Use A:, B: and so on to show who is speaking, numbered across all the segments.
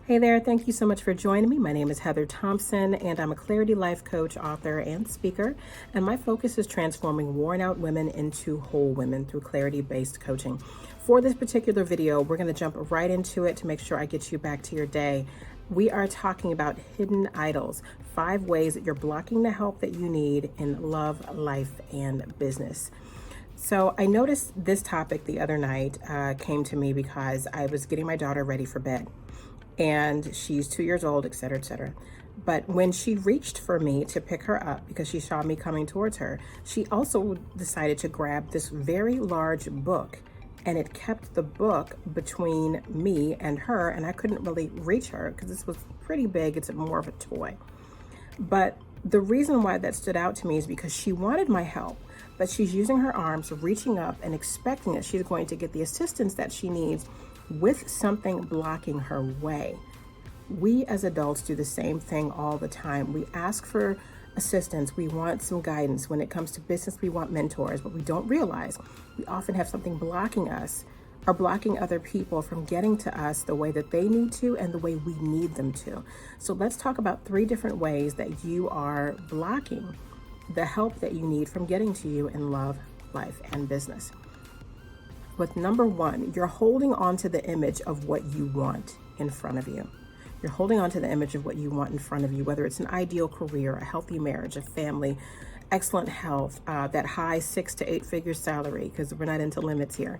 A: Hey there, thank you so much for joining me. My name is Heather Thompson, and I'm a Clarity Life coach, author, and speaker. And my focus is transforming worn out women into whole women through clarity based coaching. For this particular video, we're going to jump right into it to make sure I get you back to your day. We are talking about hidden idols, 5 ways that you're blocking the help that you need in love, life, and business. So I noticed this topic the other night came to me because I was getting my daughter ready for bed. And she's 2 years old, et cetera, et cetera. But when she reached for me to pick her up because she saw me coming towards her, she also decided to grab this very large book, and it kept the book between me and her, and I couldn't really reach her because this was pretty big. It's more of a toy. But the reason why that stood out to me is because she wanted my help, but she's using her arms, reaching up and expecting that she's going to get the assistance that she needs with something blocking her way. We as adults do the same thing all the time. We ask for assistance. We want some guidance. When it comes to business, we want mentors, but we don't realize we often have something blocking us or blocking other people from getting to us the way that they need to and the way we need them to. So let's talk about 3 different ways that you are blocking the help that you need from getting to you in love, life, and business. With number 1, you're holding on to the image of what you want in front of you. You're holding on to the image of what you want in front of you, whether it's an ideal career, a healthy marriage, a family, excellent health, that high 6 to 8 figure salary, because we're not into limits here.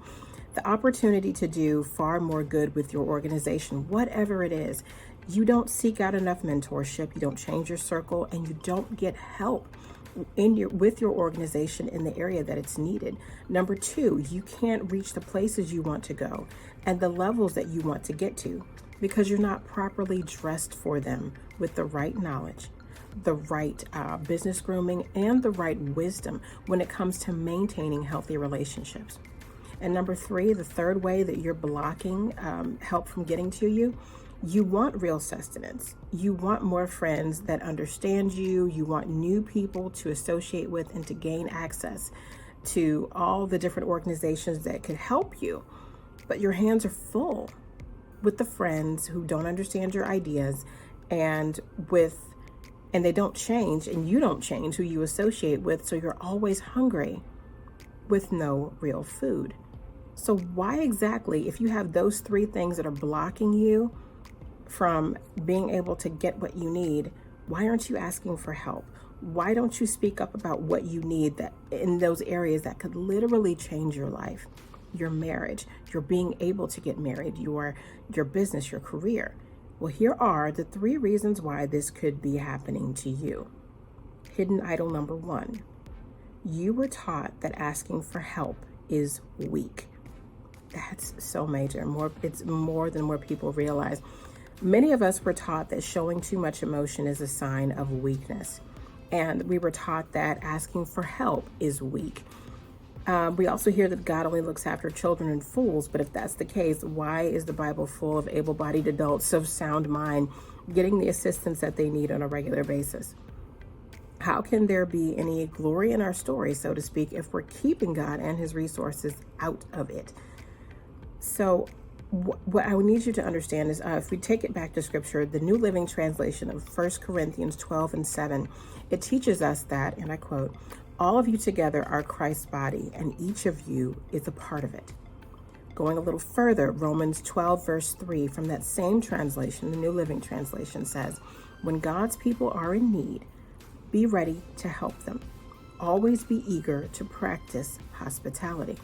A: The opportunity to do far more good with your organization, whatever it is. You don't seek out enough mentorship, you don't change your circle, and you don't get help with your organization in the area that it's needed. Number 2, you can't reach the places you want to go and the levels that you want to get to because you're not properly dressed for them with the right knowledge, the right business grooming, and the right wisdom when it comes to maintaining healthy relationships. And number 3, the third way that you're blocking help from getting to you, you want real sustenance. You want more friends that understand you. You want new people to associate with and to gain access to all the different organizations that could help you. But your hands are full with the friends who don't understand your ideas and they don't change, and you don't change who you associate with. So you're always hungry with no real food. So why exactly, if you have those 3 things that are blocking you from being able to get what you need, why aren't you asking for help? Why don't you speak up about what you need that in those areas that could literally change your life, your marriage, your being able to get married, your business, your career? Well, here are the 3 reasons why this could be happening to you. Hidden idol number 1. You were taught that asking for help is weak. That's so major. It's more than what people realize. Many of us were taught that showing too much emotion is a sign of weakness. And we were taught that asking for help is weak. We also hear that God only looks after children and fools. But if that's the case, why is the Bible full of able-bodied adults of sound mind getting the assistance that they need on a regular basis? How can there be any glory in our story, so to speak, if we're keeping God and his resources out of it? So what I would need you to understand is if we take it back to scripture, the New Living Translation of 1 Corinthians 12:7, it teaches us that, and I quote, "All of you together are Christ's body, and each of you is a part of it." Going a little further, Romans 12 verse 3 from that same translation, the New Living Translation says, "When God's people are in need, be ready to help them. Always be eager to practice hospitality."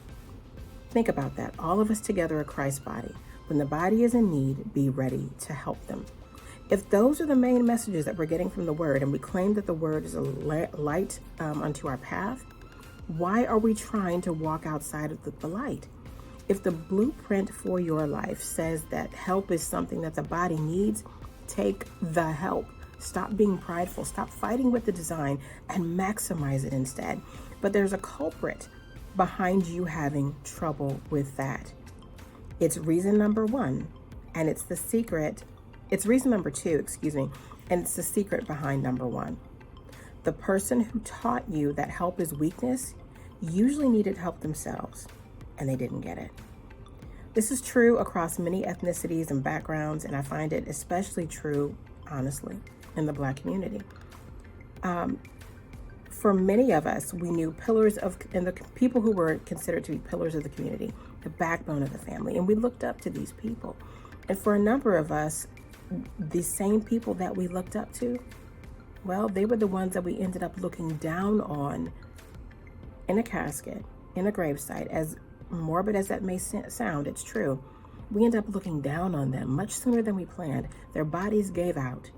A: Think about that. All of us together are Christ's body. When the body is in need, be ready to help them. If those are the main messages that we're getting from the word, and we claim that the word is a light unto our path, why are we trying to walk outside of the light? If the blueprint for your life says that help is something that the body needs, take the help. Stop being prideful. Stop fighting with the design and maximize it instead. But there's a culprit behind you having trouble with that. It's reason number 1, and it's the secret. It's reason number 2, and it's the secret behind number 1. The person who taught you that help is weakness usually needed help themselves, and they didn't get it. This is true across many ethnicities and backgrounds, and I find it especially true, honestly, in the Black community. For many of us, we knew and the people who were considered to be pillars of the community, the backbone of the family, and we looked up to these people. And for a number of us, the same people that we looked up to, well, they were the ones that we ended up looking down on in a casket, in a gravesite. As morbid as that may sound, it's true. We ended up looking down on them much sooner than we planned. Their bodies gave out,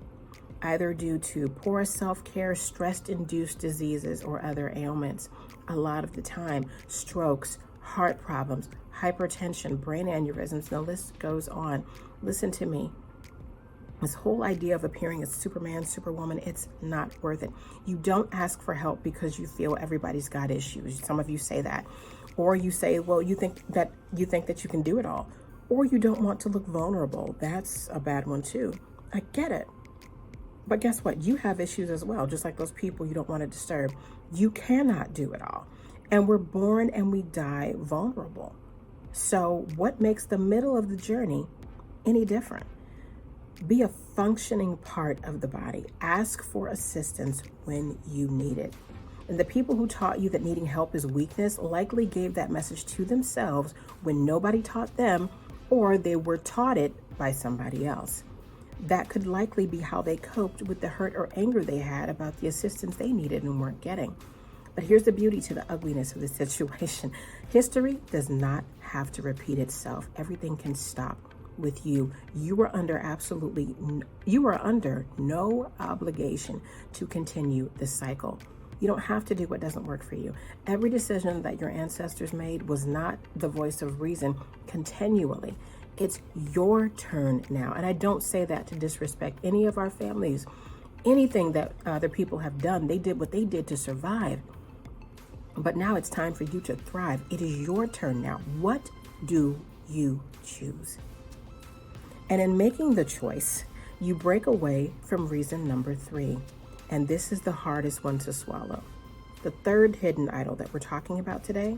A: either due to poor self-care, stress-induced diseases, or other ailments. A lot of the time, strokes, heart problems, hypertension, brain aneurysms, the list goes on. Listen to me. This whole idea of appearing as Superman, Superwoman, it's not worth it. You don't ask for help because you feel everybody's got issues. Some of you say that. Or you say, well, you think that you can do it all. Or you don't want to look vulnerable. That's a bad one too. I get it. But guess what? You have issues as well, just like those people you don't want to disturb. You cannot do it all. And we're born and we die vulnerable. So what makes the middle of the journey any different? Be a functioning part of the body. Ask for assistance when you need it. And the people who taught you that needing help is weakness likely gave that message to themselves when nobody taught them, or they were taught it by somebody else. That could likely be how they coped with the hurt or anger they had about the assistance they needed and weren't getting. But here's the beauty to the ugliness of the situation. History does not have to repeat itself. Everything can stop with you. You are under no obligation to continue the cycle. You don't have to do what doesn't work for you. Every decision that your ancestors made was not the voice of reason continually. It's your turn now. And I don't say that to disrespect any of our families. Anything that other people have done, they did what they did to survive. But now it's time for you to thrive. It is your turn now. What do you choose? And in making the choice, you break away from reason number 3. And this is the hardest one to swallow. The third hidden idol that we're talking about today.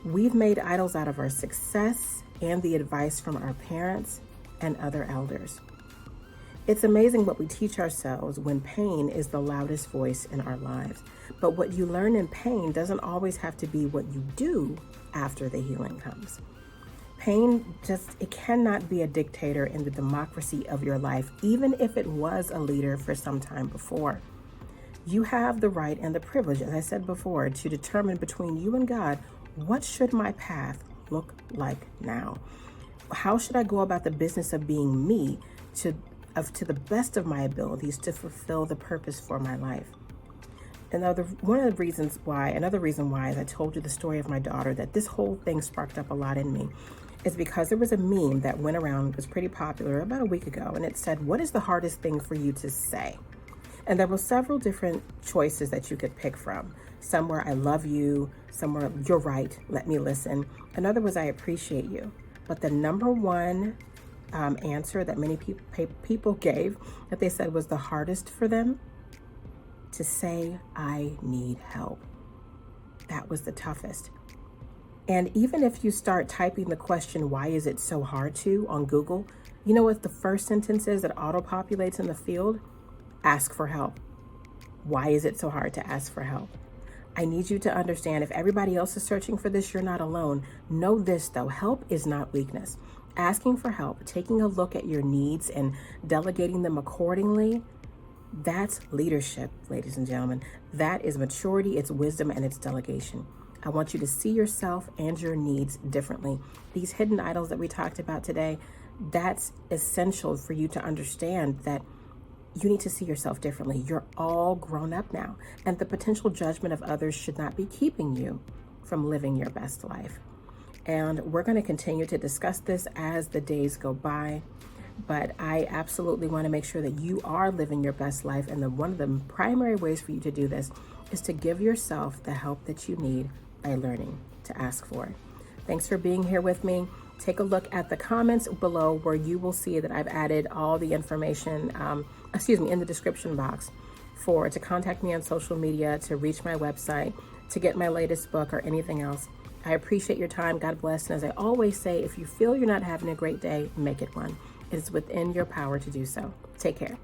A: We've made idols out of our success and the advice from our parents and other elders. It's amazing what we teach ourselves when pain is the loudest voice in our lives. But what you learn in pain doesn't always have to be what you do after the healing comes. Pain it cannot be a dictator in the democracy of your life, even if it was a leader for some time before. You have the right and the privilege, as I said before, to determine between you and God, what should my path look like now? How should I go about the business of being me to the best of my abilities to fulfill the purpose for my life? Another reason why, as I told you the story of my daughter, that this whole thing sparked up a lot in me, is because there was a meme that went around, was pretty popular about a week ago, and it said, what is the hardest thing for you to say? And there were several different choices that you could pick from. Some were, I love you. Some were, you're right, let me listen. Another was, I appreciate you. But the number one answer that many people gave, that they said was the hardest for them, to say, I need help. That was the toughest. And even if you start typing the question, why is it so hard to, on Google, you know what the first sentence is that auto-populates in the field? Ask for help. Why is it so hard to ask for help? I need you to understand, if everybody else is searching for this, you're not alone. Know this though, help is not weakness. Asking for help, taking a look at your needs and delegating them accordingly, that's leadership, ladies and gentlemen. That is maturity, it's wisdom, and it's delegation. I want you to see yourself and your needs differently. These hidden idols that we talked about today, that's essential for you to understand that you need to see yourself differently. You're all grown up now, and the potential judgment of others should not be keeping you from living your best life. And we're going to continue to discuss this as the days go by. But I absolutely want to make sure that you are living your best life. And one of the primary ways for you to do this is to give yourself the help that you need by learning to ask for it. Thanks for being here with me. Take a look at the comments below where you will see that I've added all the information, in the description box to contact me on social media, to reach my website, to get my latest book or anything else. I appreciate your time. God bless. And as I always say, if you feel you're not having a great day, make it one. It is within your power to do so. Take care.